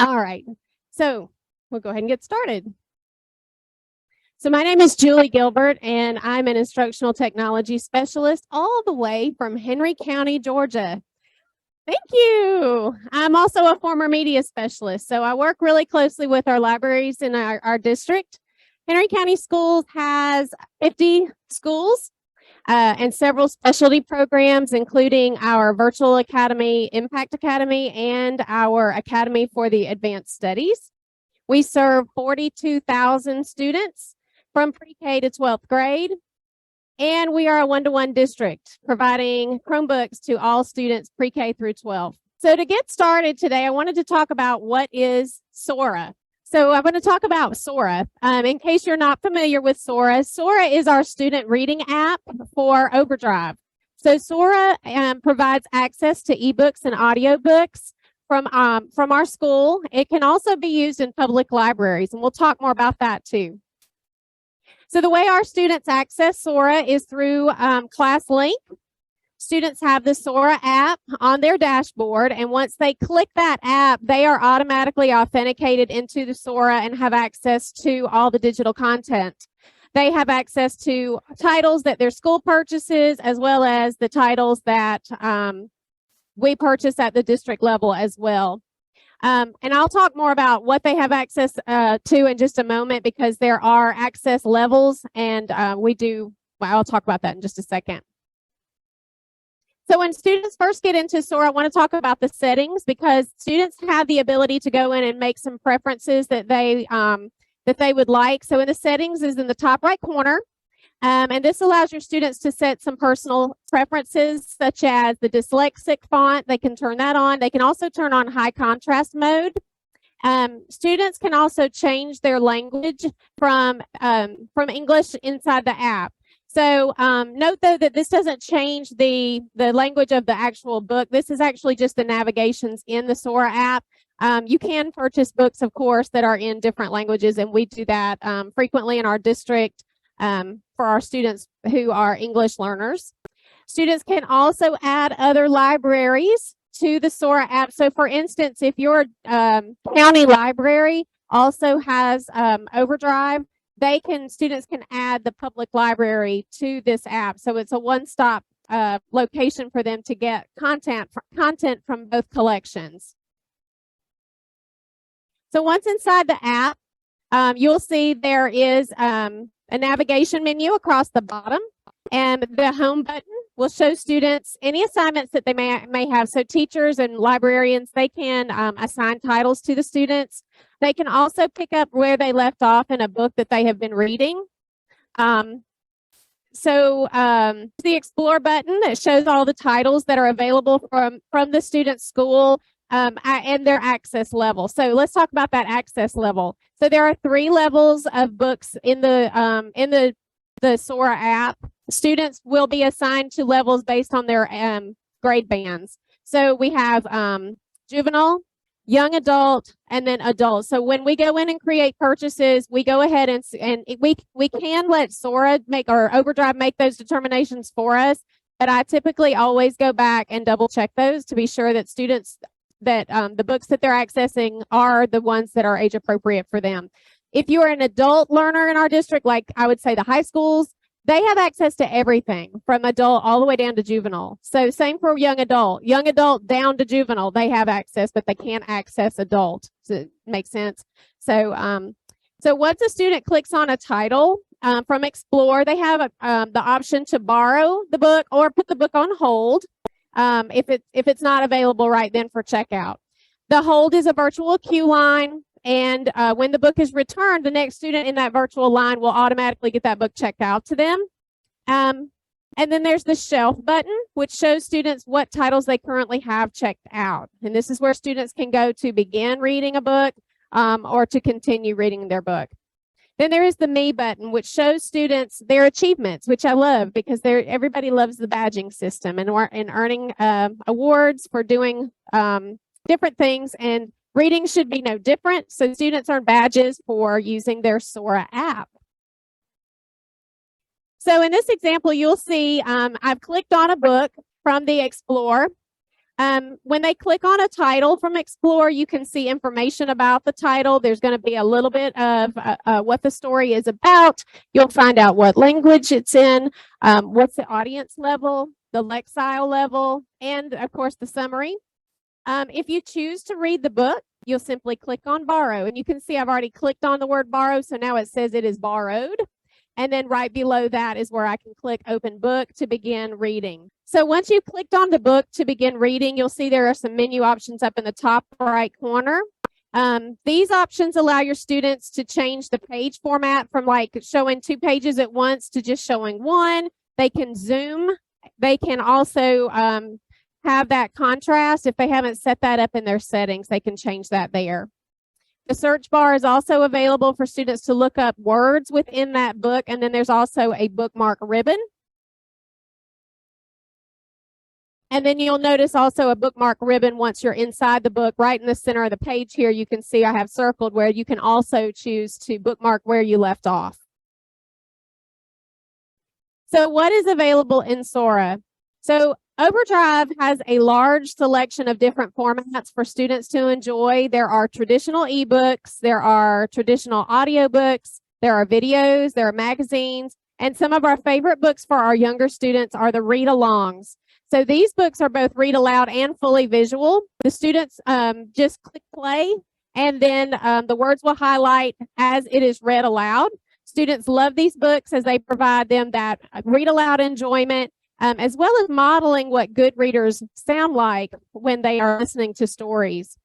All right, so we'll go ahead and get started. So my name is Julie Gilbert, and I'm an instructional technology specialist all the way from Henry County, Georgia. Thank you. I'm also a former media specialist, so I work really closely with our libraries in our district. Henry County Schools has 50 schools and several specialty programs, including our Virtual Academy, Impact Academy, and our Academy for the Advanced Studies. We serve 42,000 students from pre-K to 12th grade, and we are a one-to-one district providing Chromebooks to all students pre-K through 12. So to get started today, I wanted to talk about what is Sora. So I'm going to talk about Sora. In case you're not familiar with Sora, Sora is our student reading app for Overdrive. So Sora provides access to ebooks and audiobooks from our school. It can also be used in public libraries, and we'll talk more about that too. So the way our students access Sora is through ClassLink. Students have the Sora app on their dashboard, and once they click that app, they are automatically authenticated into the Sora and have access to all the digital content. They have access to titles that their school purchases, as well as the titles that we purchase at the district level as well. And I'll talk more about what they have access to in just a moment, because there are access levels, and I'll talk about that in just a second. So when students first get into Sora, I want to talk about the settings, because students have the ability to go in and make some preferences that they would like. So in the settings is in the top right corner. And this allows your students to set some personal preferences, such as the dyslexic font. They can turn that on. They can also turn on high contrast mode. Students can also change their language from English inside the app. So note, though, that this doesn't change the language of the actual book. This is actually just the navigations in the Sora app. You can purchase books, of course, that are in different languages, and we do that frequently in our district for our students who are English learners. Students can also add other libraries to the Sora app. So for instance, if your county library also has Overdrive, students can add the public library to this app. So it's a one-stop location for them to get content from both collections. So once inside the app, you'll see there is a navigation menu across the bottom, and the home button will show students any assignments that they may have. So teachers and librarians, they can assign titles to the students. They can also pick up where they left off in a book that they have been reading. The Explore button that shows all the titles that are available from the student's school and their access level. So let's talk about that access level. So there are 3 levels of books in the Sora app. Students will be assigned to levels based on their grade bands. So we have juvenile, young adult, and then adult. So when we go in and create purchases, we go ahead and we can let Sora or Overdrive make those determinations for us, but I typically always go back and double check those to be sure that students that the books that they're accessing are the ones that are age appropriate for them. If you are an adult learner in our district, like I would say the high schools, they have access to everything from adult all the way down to juvenile. So same for young adult down to juvenile, they have access, but they can't access adult. Does it make sense? So once a student clicks on a title from Explore, they have the option to borrow the book or put the book on hold if it's not available right then for checkout. The hold is a virtual queue line, and when the book is returned, the next student in that virtual line will automatically get that book checked out to them. And then there's the shelf button, which shows students what titles they currently have checked out. And this is where students can go to begin reading a book or to continue reading their book. Then there is the Me button, which shows students their achievements, which I love because everybody loves the badging system and earning awards for doing different things. And reading should be no different. So students earn badges for using their Sora app. So in this example, you'll see I've clicked on a book from the Explore. When they click on a title from Explore, you can see information about the title. There's going to be a little bit of what the story is about. You'll find out what language it's in, what's the audience level, the lexile level, and of course the summary. If you choose to read the book, you'll simply click on borrow, and you can see I've already clicked on the word borrow, so now it says it is borrowed. And then right below that is where I can click open book to begin reading. So once you've clicked on the book to begin reading, you'll see there are some menu options up in the top right corner. These options allow your students to change the page format from like showing 2 pages at once to just showing 1. They can zoom. They can also have that contrast. If they haven't set that up in their settings, they can change that there. The search bar is also available for students to look up words within that book, and then there's also a bookmark ribbon. And then you'll notice also a bookmark ribbon once you're inside the book. Right in the center of the page here, you can see I have circled where you can also choose to bookmark where you left off. So what is available in Sora? So Overdrive has a large selection of different formats for students to enjoy. There are traditional ebooks, there are traditional audiobooks, there are videos, there are magazines, and some of our favorite books for our younger students are the read-alongs. So these books are both read aloud and fully visual. The students just click play, and then the words will highlight as it is read aloud. Students love these books as they provide them that read aloud enjoyment, as well as modeling what good readers sound like when they are listening to stories.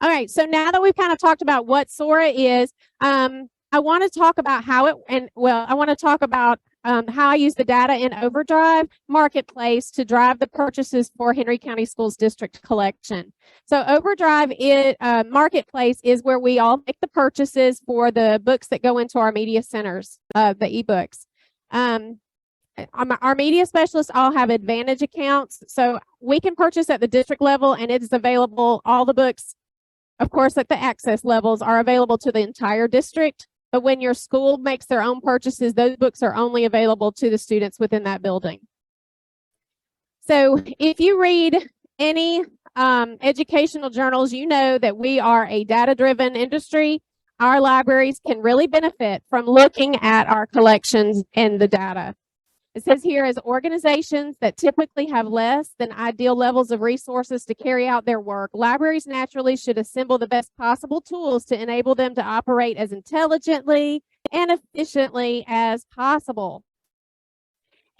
All right, so now that we've kind of talked about what Sora is, I want to talk about how I want to talk about how I use the data in Overdrive Marketplace to drive the purchases for Henry County Schools District Collection. So Overdrive Marketplace is where we all make the purchases for the books that go into our media centers, the ebooks. Our media specialists all have Advantage accounts, so we can purchase at the district level, and it is available. All the books, of course, at the access levels are available to the entire district. But when your school makes their own purchases, those books are only available to the students within that building. So if you read any educational journals, you know that we are a data-driven industry. Our libraries can really benefit from looking at our collections and the data. It says here, as organizations that typically have less than ideal levels of resources to carry out their work, libraries naturally should assemble the best possible tools to enable them to operate as intelligently and efficiently as possible.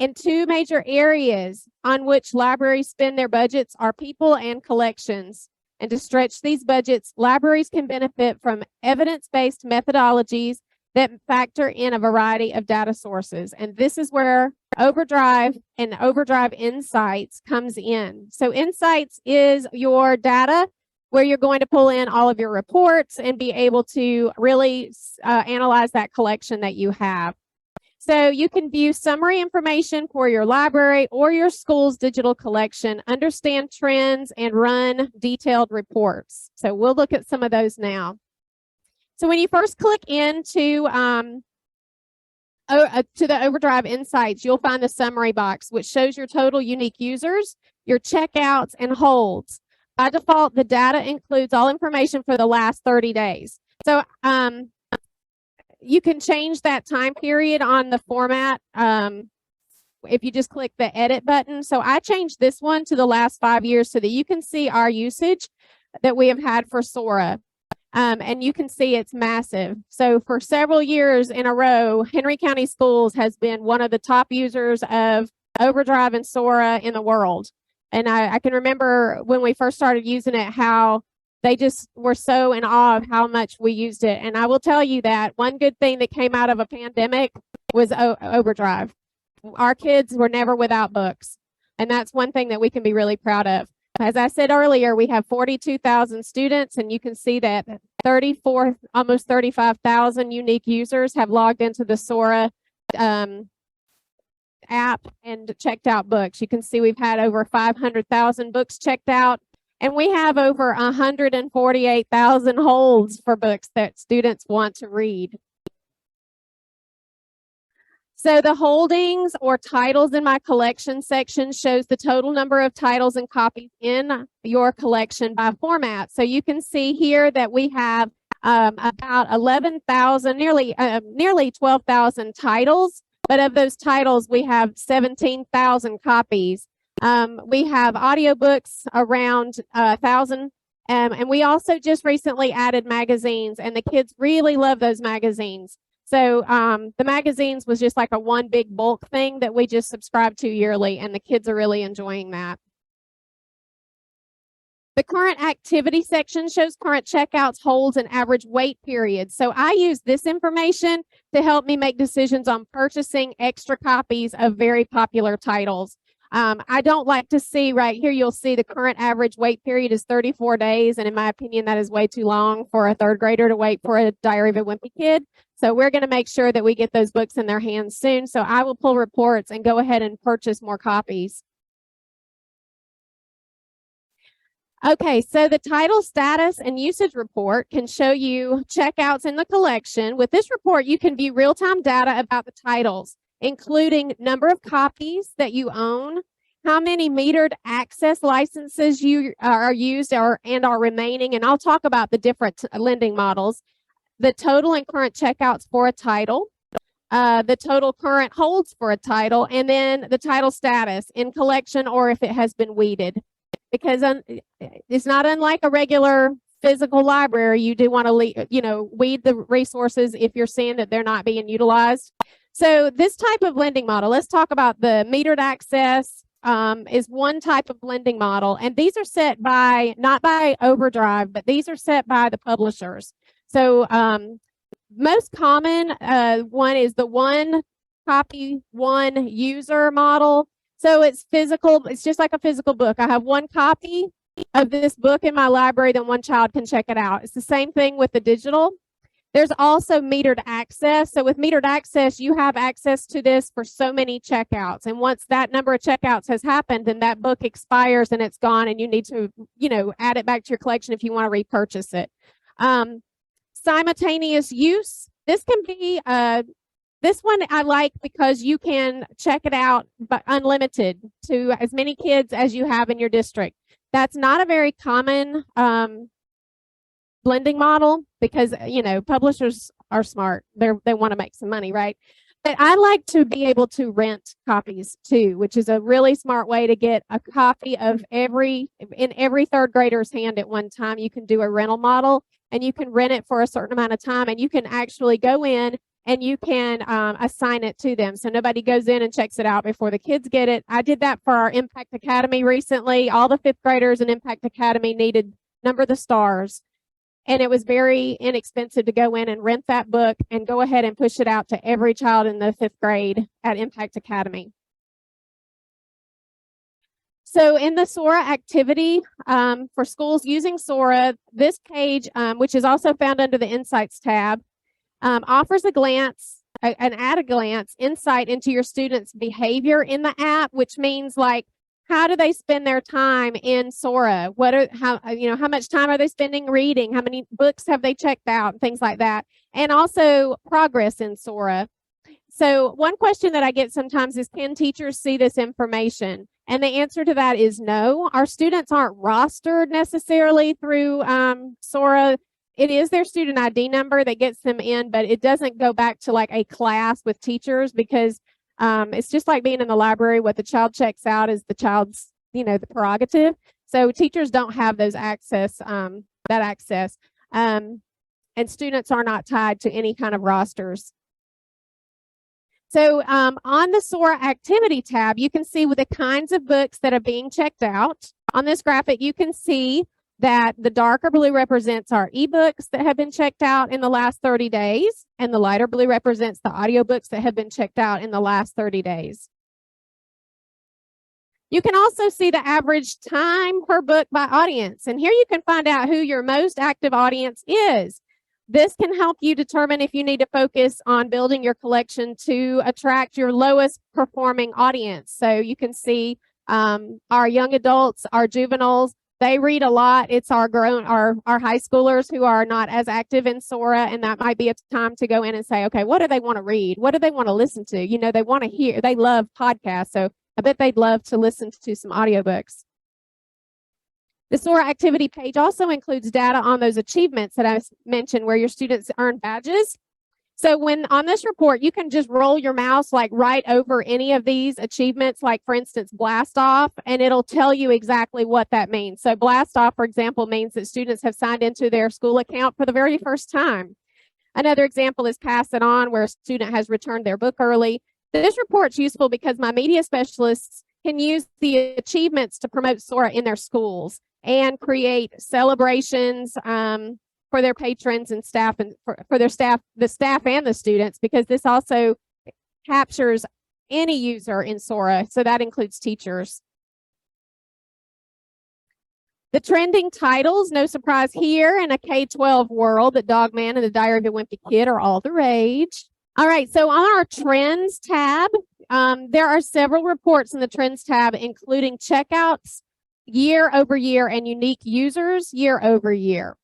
And 2 major areas on which libraries spend their budgets are people and collections. And to stretch these budgets, libraries can benefit from evidence-based methodologies that factor in a variety of data sources. And this is where Overdrive and Overdrive Insights comes in. So Insights is your data where you're going to pull in all of your reports and be able to really analyze that collection that you have. So you can view summary information for your library or your school's digital collection, understand trends, and run detailed reports. So we'll look at some of those now. So when you first click into the Overdrive Insights, you'll find the summary box, which shows your total unique users, your checkouts, and holds. By default, the data includes all information for the last 30 days. So you can change that time period on the format if you just click the edit button. So I changed this one to the last 5 years so that you can see our usage that we have had for Sora. And you can see it's massive. So for several years in a row, Henry County Schools has been one of the top users of Overdrive and Sora in the world. And I can remember when we first started using it, how they just were so in awe of how much we used it. And I will tell you that one good thing that came out of a pandemic was Overdrive. Our kids were never without books. And that's one thing that we can be really proud of. As I said earlier, we have 42,000 students, and you can see that almost 35,000 unique users have logged into the Sora app and checked out books. You can see we've had over 500,000 books checked out, and we have over 148,000 holds for books that students want to read. So the holdings or titles in my collection section shows the total number of titles and copies in your collection by format. So you can see here that we have about 11,000, nearly 12,000 titles. But of those titles, we have 17,000 copies. We have audiobooks around 1,000. And we also just recently added magazines, and the kids really love those magazines. So the magazines was just like a one big bulk thing that we just subscribe to yearly, and the kids are really enjoying that. The current activity section shows current checkouts, holds, and average wait periods. So I use this information to help me make decisions on purchasing extra copies of very popular titles. I don't like to see right here, you'll see the current average wait period is 34 days. And in my opinion, that is way too long for a third grader to wait for a Diary of a Wimpy Kid. So we're going to make sure that we get those books in their hands soon. So I will pull reports and go ahead and purchase more copies. Okay, so the title status and usage report can show you checkouts in the collection. With this report, you can view real-time data about the titles, including number of copies that you own, how many metered access licenses you are used and are remaining, and I'll talk about the different lending models, the total and current checkouts for a title, the total current holds for a title, and then the title status in collection or if it has been weeded. Because it's not unlike a regular physical library. You do want to, weed the resources if you're seeing that they're not being utilized. So this type of lending model, let's talk about the metered access is one type of lending model. And these are set not by Overdrive, but these are set by the publishers. So most common one is the one copy, one user model. So it's physical. It's just like a physical book. I have one copy of this book in my library, then one child can check it out. It's the same thing with the digital. There's also metered access. So with metered access, you have access to this for so many checkouts. And once that number of checkouts has happened, then that book expires and it's gone, and you need to, add it back to your collection if you want to repurchase it. Simultaneous use. This can be this one I like because you can check it out, but unlimited to as many kids as you have in your district. That's not a very common blending model because, publishers are smart. They want to make some money, right? But I like to be able to rent copies too, which is a really smart way to get a copy of in every third grader's hand at one time. You can do a rental model and you can rent it for a certain amount of time, and you can actually go in and you can assign it to them. So nobody goes in and checks it out before the kids get it. I did that for our Impact Academy recently. All the fifth graders in Impact Academy needed Number the Stars. And it was very inexpensive to go in and rent that book and go ahead and push it out to every child in the fifth grade at Impact Academy. So in the Sora activity for schools using Sora, this page, which is also found under the Insights tab, offers an at-a-glance insight into your students' behavior in the app, which means like, how do they spend their time in Sora? How much time are they spending reading? How many books have they checked out? And things like that. And also progress in Sora. So one question that I get sometimes is, can teachers see this information? And the answer to that is no. Our students aren't rostered necessarily through Sora. It is their student ID number that gets them in, but it doesn't go back to like a class with teachers because it's just like being in the library. What the child checks out is the child's, the prerogative. So teachers don't have those access, and students are not tied to any kind of rosters. So on the Sora activity tab, you can see with the kinds of books that are being checked out. On this graphic, you can see that the darker blue represents our ebooks that have been checked out in the last 30 days, and the lighter blue represents the audiobooks that have been checked out in the last 30 days. You can also see the average time per book by audience, and here you can find out who your most active audience is. This can help you determine if you need to focus on building your collection to attract your lowest performing audience. So you can see our young adults, our juveniles, They read a lot. It's our high schoolers who are not as active in Sora, and that might be a time to go in and say, okay, what do they want to read? What do they want to listen to? You know, they want to hear, they love podcasts, so I bet they'd love to listen to some audiobooks. The Sora activity page also includes data on those achievements that I mentioned where your students earn badges. So when on this report, you can just roll your mouse like right over any of these achievements, like for instance, blast off, and it'll tell you exactly what that means. So blast off, for example, means that students have signed into their school account for the very first time. Another example is pass it on, where a student has returned their book early. This report's useful because my media specialists can use the achievements to promote Sora in their schools and create celebrations for their patrons and staff, and for their staff, the staff and the students, because this also captures any user in Sora, so that includes teachers. The trending titles, no surprise here, in a K-12 world, that Dog Man and the Diary of a Wimpy Kid are all the rage. All right, so on our Trends tab, there are several reports in the Trends tab, including checkouts year over year and unique users year over year.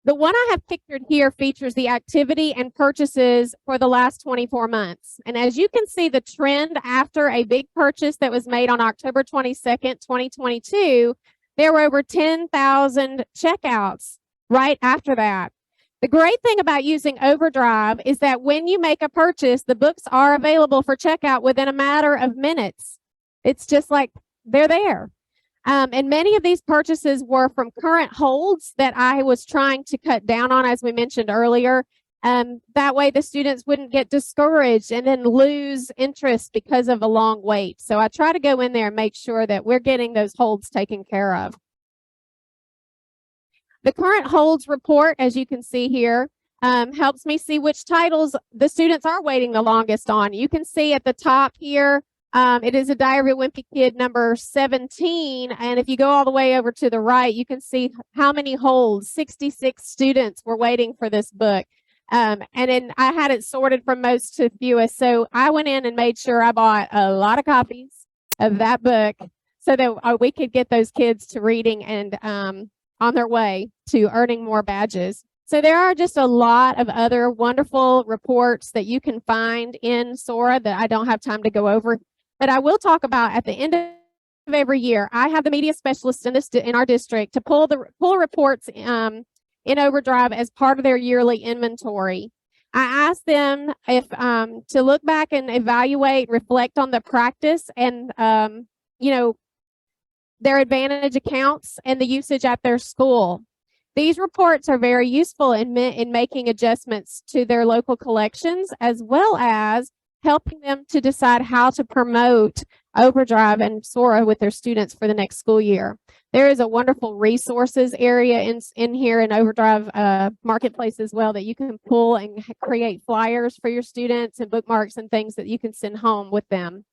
The one I have pictured here features the activity and purchases for the last 24 months. And as you can see, the trend after a big purchase that was made on October 22nd, 2022, there were over 10,000 checkouts right after that. The great thing about using Overdrive is that when you make a purchase, the books are available for checkout within a matter of minutes. It's just like they're there. And many of these purchases were from current holds that I was trying to cut down on, as we mentioned earlier. That way the students wouldn't get discouraged and then lose interest because of a long wait. So I try to go in there and make sure that we're getting those holds taken care of. The current holds report, as you can see here, helps me see which titles the students are waiting the longest on. You can see at the top here, it is a Diary of a Wimpy Kid number 17. And if you go all the way over to the right, you can see how many holds. 66 students were waiting for this book. And then I had it sorted from most to fewest. So I went in and made sure I bought a lot of copies of that book so that we could get those kids to reading and on their way to earning more badges. So there are just a lot of other wonderful reports that you can find in Sora that I don't have time to go over. But I will talk about at the end of every year. I have the media specialist in our district to pull reports in Overdrive as part of their yearly inventory. I asked them if to look back and evaluate, reflect on the practice and their Advantage accounts and the usage at their school. These reports are very useful in making adjustments to their local collections, as well as helping them to decide how to promote Overdrive and Sora with their students for the next school year. There is a wonderful resources area in here in Overdrive Marketplace as well that you can pull and create flyers for your students and bookmarks and things that you can send home with them.